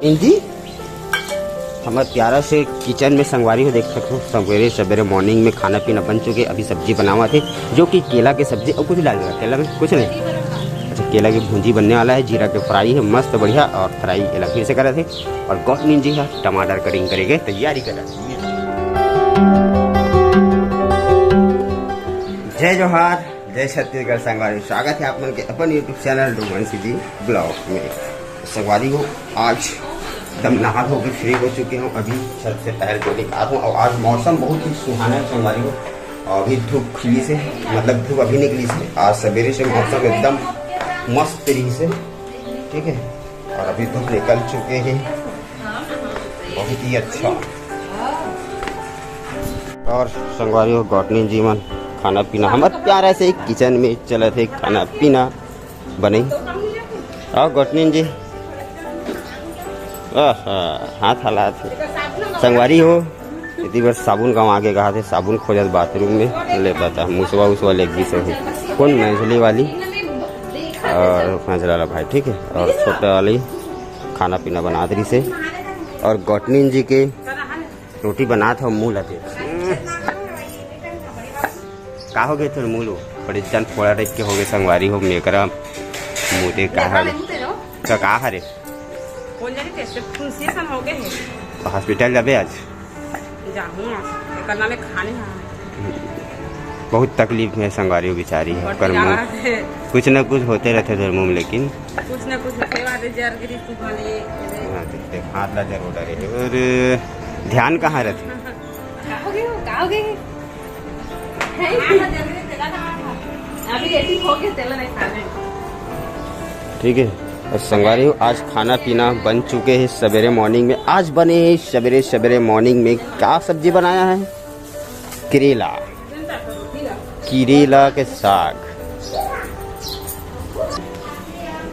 जी हमारे प्यारा से किचन में संगवारी हो देख सकते हो। सवेरे सवेरे मॉर्निंग में खाना पीना बन चुके। अभी सब्जी बनावा थे जो कि केला के सब्जी और कुछ डालेगा केला में कुछ नहीं। अच्छा केला की भूंजी बनने वाला है। जीरा के फ्राई है मस्त बढ़िया और फ्राई केला फिर से करे थे। और गौतमी जी का टमाटर कटिंग करेंगे तैयारी कर रहे। जय जोहार जय छत्तीसगढ़ संगवारी। स्वागत है आप मन के अपन यूट्यूब चैनल डोमनसी जी ब्लॉग में। संगवारी हो आज एकदम नहा धो के फ्री हो चुके हूँ। अभी छत से पैर को निकाल हूँ और आज मौसम बहुत ही सुहाना है संगवारी हो। और अभी धूप खिली से मतलब धूप अभी निकली से आज सवेरे से मौसम एकदम मस्त तरीके से ठीक है। और अभी धूप निकल चुके हैं बहुत ही अच्छा। और संगवारी हो गौतमी जी मन खाना पीना हमारे प्यारा से किचन में चला थे खाना पीना बने। और गौतमी जी हाथ हालात संगवारी हो इतनी बार साबुन गाँव आगे कहा थे। साबुन खोजत बाथरूम में ले पाता मुसवा उसवा लेगी से हो कौन मैझली वाली और मैझला वाला भाई ठीक है। और छोटा वाली खाना पीना बना दी से। और गौतमी जी के रोटी बना था मुँह लगे का हो गए थे मूल बड़े जन फोड़ा टाइप के हो गए संगवारी हो मेकरा मुँह का हरे हॉस्पिटल जाबे आज बहुत तकलीफ में संगवारी बेचारी है कर मुँह कुछ न कुछ होते रहते थे मुँह लेकिन कुछ न कुछ हाथ ला जरूर डरे। और ध्यान कहाँ रहते ठीक है। और संगवारी हो आज खाना पीना बन चुके हैं सवेरे मॉर्निंग में। आज बने हैं सवेरे सवेरे मॉर्निंग में क्या सब्जी बनाया है करेला के साग।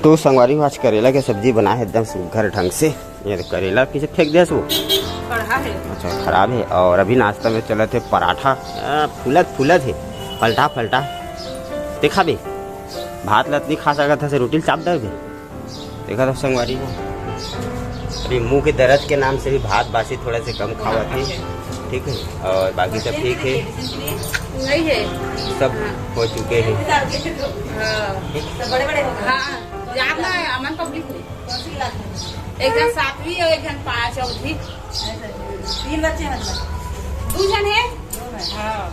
तो संगवारी हो आज करेला के सब्जी बनाए एकदम सुघर ढंग से। ये करेला पीछे फेंक दिया सो अच्छा खराब है। और अभी नाश्ता में चले थे पराठा फूलत है पलटा देखा बे भात लत नहीं खा सका था से रोटी चाप दे देखा था संगवारी को। अभी मुंह के दर्द के नाम से भी भात बासी थोड़ा से कम खावा थे ठीक है। और बाकी सब ठीक है सब हो चुके हैं। एक जन 7वीं और एक जन 5 और भी 3 बच्चे मतलब 2 जन है। हाँ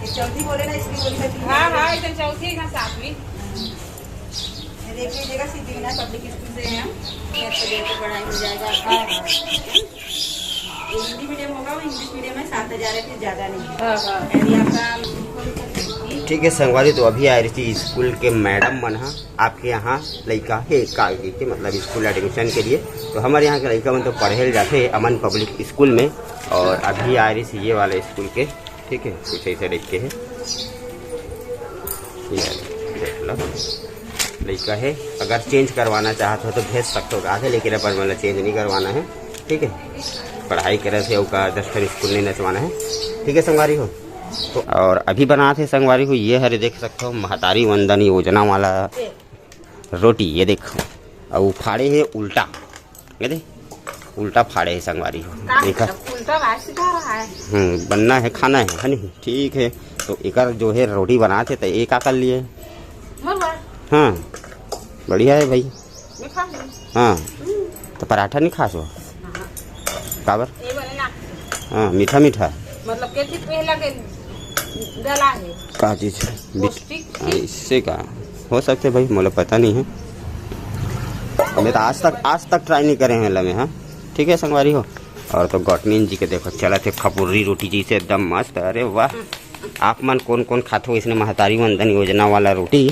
चौथी बोले ना इसलिए बोली हाँ एक जन चौथी एक जन 7वीं। देख लीजिएगा सिद्धिविनायक पब्लिक स्कूल से हैं हम। पढ़ाई हो जाएगा। हिंदी मीडियम होगा वो इंग्लिश मीडियम है 7,000 है फिर ज़्यादा नहीं यदि आपका ठीक है संगवारी। तो अभी आए थी स्कूल के मैडम मन आपके यहाँ लड़का है के मतलब स्कूल एडमिशन के लिए। तो हमारे यहाँ के लड़का मन तो पढ़े जाते अमन पब्लिक स्कूल में। और अभी आ रही थी ये वाले स्कूल के ठीक है कुछ ऐसे देख के है देख लो लड़का है। अगर चेंज करवाना चाहते हो तो भेज सकते हो आधे लेकिन अपन मतलब चेंज नहीं करवाना है ठीक है। पढ़ाई करे थे उसका 10 स्कूल नहीं नचवाना है ठीक है संगवारी हो। तो और अभी बना थे संगवारी को ये हरे देख सकते हो महतारी वंदन योजना वाला रोटी ये देखो। और फाड़े है उल्टा ये देख उल्टा फाड़े है संगवारी हो देखा बनना है खाना है नहीं ठीक है। तो एक जो है रोटी बनाते तो एक कर लिए हाँ बढ़िया है भाई हाँ। तो पराठा नहीं खास हो काबर हाँ मीठा मतलब का चीज इससे का हो सकते भाई मुझे पता नहीं है। मैं तो आज तक ट्राई नहीं करे हैं में हाँ ठीक है संगवारी हो। और तो गौतमी जी के देखो चला थे खपुर्री रोटी जी से एकदम मस्त। अरे वाह आप मन कौन खाते हो इसने महतारी वंदन योजना वाला रोटी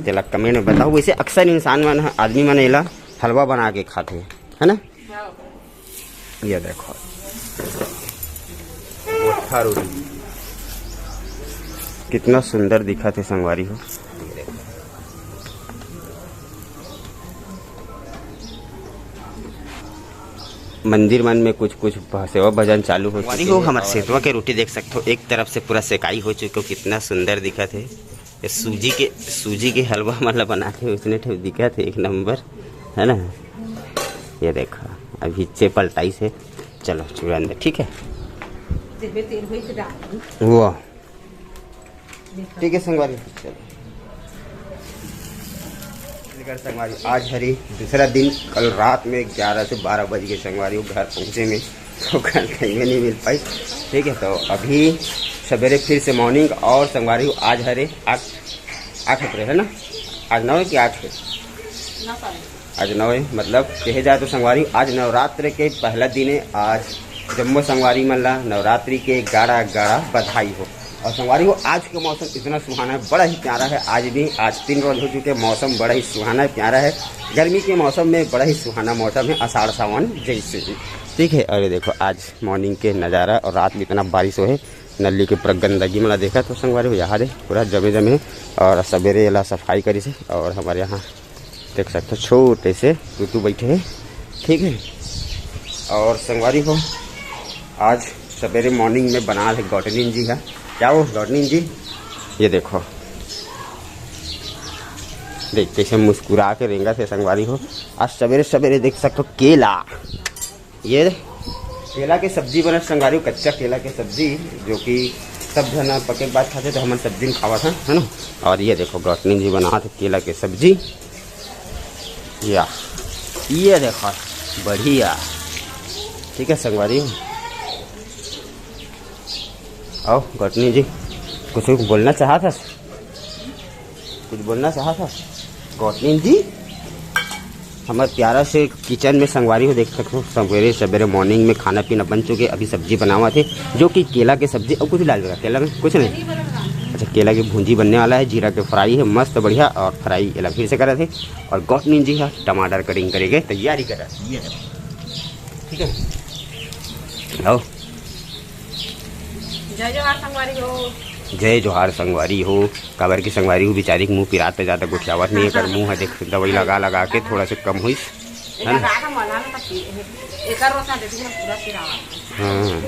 चला कमेंट में बताओ। वैसे अक्सर इंसान मन आदमी मन एला हलवा बना के खाते है ना। ये देखो रोटी कितना सुंदर दिखा थे संगवारी हो। मंदिर मन में कुछ सेवा भजन चालू हो चुकी हो। हमारे सेतवा के रोटी देख सकते हो एक तरफ से पूरा सेकाई हो चुकी हो कितना सुंदर दिखा थे। सूजी के हलवा मतलब बना के उसने दिखा थे एक नंबर है ना। ये देखो अभी पलटाई से चलो चूड़ा अंदर, ठीक है वो ठीक है संगवारी। चलो संगवारी आज हरी दूसरा दिन, कल रात में 11 से 12 बज गए संगवारी घर पहुँचे में, तो घर कहीं में नहीं मिल पाई, ठीक है। तो अभी सवेरे फिर से मॉर्निंग और संगवारी आज हरे 8 अप्रैल है ना, आज 9 है कि 8 है, आज 9 है, मतलब कहे जाए तो संगवारी आज नवरात्र के पहला दिन है। आज जम्मू संगवारी मल्ला नवरात्रि के 11 बधाई हो। और संगवारी हो आज का मौसम इतना सुहाना है, बड़ा ही प्यारा है। आज भी आज 3 रोज हो चुके, मौसम बड़ा ही सुहाना है, प्यारा है। गर्मी के मौसम में बड़ा ही सुहाना मौसम है, आषाढ़ सावन जैसे, ठीक है। और ये देखो आज मॉर्निंग के नज़ारा, और रात में इतना बारिश हो है, नली के पूरा गंदगी मला देखा तो संगवारी हो यहाँ दे पूरा जमे और सवेरे एला सफाई करी से। और हमारे यहाँ देख सकते हो छोटे से टूटू बैठे हैं, ठीक है। और संगवारी हो आज सवेरे मॉर्निंग में बना है गौटनीन जी का, क्या वो गौटनीन जी, ये देखो देख कैसे मुस्कुरा के रेंगा से संगवारी हो। आज सवेरे सवेरे देख सकते हो केला, ये केला के सब्जी बना संगवारी हो, कच्चा केला के सब्जी, जो कि सब जन पके के बाद खाते तो हम सब्जी में खावा था, है ना। और ये देखो गौटनीन जी बना थे केला के सब्जी, या ये देखो बढ़िया, ठीक है संगवारी हो। आओ गौटनी जी कुछ बोलना चाहा था, कुछ बोलना चाहा था गौटनी जी। हमारे प्यारा से किचन में संगवारी हो देख सकते हो, सवेरे सवेरे मॉर्निंग में खाना पीना बन चुके। अभी सब्जी बनावा थे जो कि केला के सब्जी, और कुछ डाल देगा केला में, कुछ नहीं, अच्छा केला की भूंजी बनने वाला है, जीरा के फ्राई है मस्त बढ़िया, और फ्राई केला फिर से करे थे। और गौटनी जी का टमाटर कटिंग करेंगे, तैयारी करा, ये ठीक है। आओ जय जोहार संगवारी हो, जय जोहार संगवारी हो। काबर की संगवारी हो बेचारी मुँह पिरात पे ज़्यादा कुछ आवत नहीं है, कर मुँह है देख दवाई लगा के थोड़ा से कम हुई है ना। हाँ,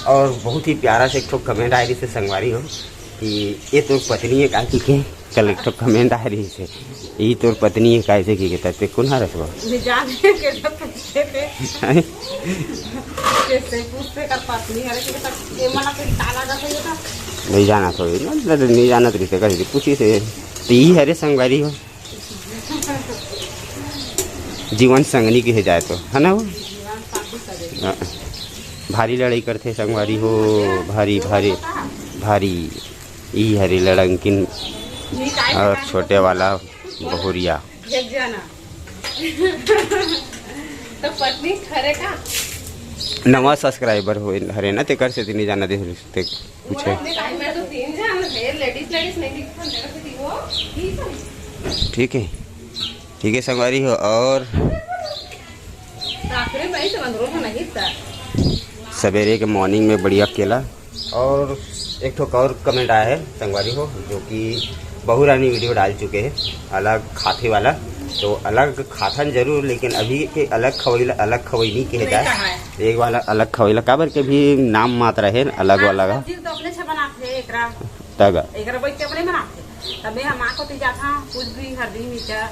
और बहुत ही प्यारा से एक ठो कमेंट आए रही से संगवारी हो कि ये तो पत्नी है काहे की, कल एक ठो कमेंट आ रही से ये तो पत्नी है काहे से की कहते कौन है रसवा नहीं जाना तो नहीं जाना तो रिश्ते कर पूछी से तो यही है रे संगवारी हो, जीवन संगनी के जाए तो है ना। वो भारी लड़ाई करते संगवारी हो, भारी भारी भारी ई हरी लड़ंकिन और छोटे वाला बहुरिया तो पत्नी खरे का नवा सब्सक्राइबर हो हरे ना ते कर से नहीं जाना दे ते पूछे, ठीक है ठीक है संगवारी हो। और सवेरे के मॉर्निंग में बढ़िया केला। और एक ठो और कमेंट आया है संगवारी हो, जो कि बहुरानी वीडियो डाल चुके हैं अलग खाते वाला, तो अलग खाथन जरूर, लेकिन अभी के अलग खवैला नहीं कहे जाए, एक वाला अलग खवैला काबर के भी नाम मात्र है अलग वाला का तगा तबे हम आको ते जाथा कुछ भी हरदी मिर्चा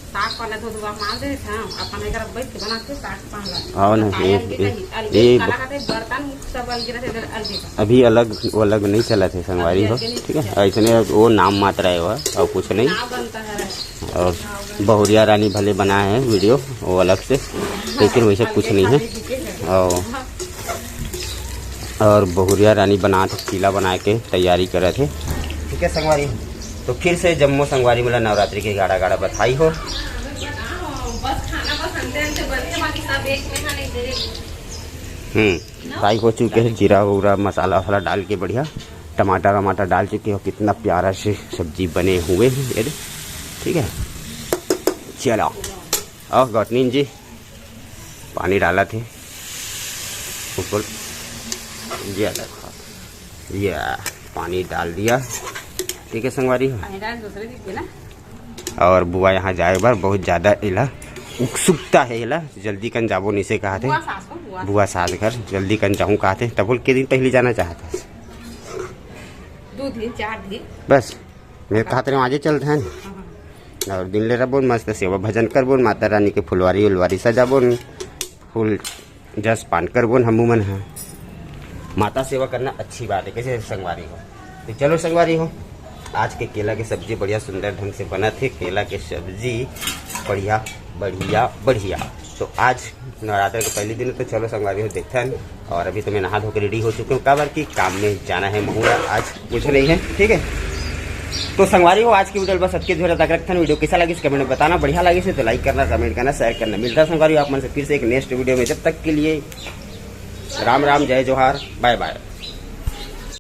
साग पाला तो दुआ माल दे था अपन एकरा बैठ के बनाते साग पाला। हां ना ये बर्तन सब अलग अभी अलग वो अलग नहीं चला थे संगवारी हो, ठीक है। ऐसे वो नाम मात्र है वो और कुछ नहीं। और बहुरिया रानी भले बनाए हैं वीडियो वो अलग से, लेकिन वैसे कुछ नहीं है। और बहुरिया रानी बना चीला बना के तैयारी कर रहे थे, ठीक है संगवारी। तो फिर से जम्मू संगवारी मेला नवरात्रि के गाड़ा बधाई हो। फ्राई हो चुके हैं, जीरा वूरा मसाला वसाला डाल के बढ़िया टमाटर वमाटर डाल चुके हो, कितना प्यारा से सब्जी बने हुए हैं ये, ठीक है। चलो और गौटनीन जी पानी डाला थे ऊपर, ये पानी डाल दिया, ठीक है संगवारी। और बुआ यहाँ जाए बार बहुत ज़्यादा इला उत्सुकता है, इला जल्दी कन जाबो नहीं से कहा थे बुआ सास घर जल्दी कन जाऊँ कहा थे, तब बोल के दिन पहले जाना चाहता 2 दिन 4 दिन बस मेरे कहा तेरे आजे चलते हैं और दिन ले रहा मस्त सेवा भजन कर बोन, माता रानी के फुलवारी उलवारी सजा बोन, फूल जस पान कर बोन। हमू मन है माता सेवा करना अच्छी बात है, कैसे संगवारी हो। तो चलो संगवारी हो, आज के केला के सब्जी बढ़िया सुंदर ढंग से बना थे। केला के सब्जी बढ़िया बढ़िया बढ़िया। तो आज नवरात्र के पहले दिन, तो चलो संगवारी हो देखते हैं। और अभी तो मैं नहा धो के रेडी हो चुकी हूँ, काबर की काम में जाना है मुहूर्त आज कुछ नहीं है, ठीक है। तो संगवारी हो, आज की वीडियो बस सबके जोर तक रखते हैं। वीडियो कैसा लगी कमेंट में बताना, बढ़िया लगी से तो लाइक करना, कमेंट करना, शेयर करना। मिलता है संगवारी हो आप मन से फिर से एक नेक्स्ट वीडियो में, जब तक के लिए राम राम, जय जोहार, बाय बाय।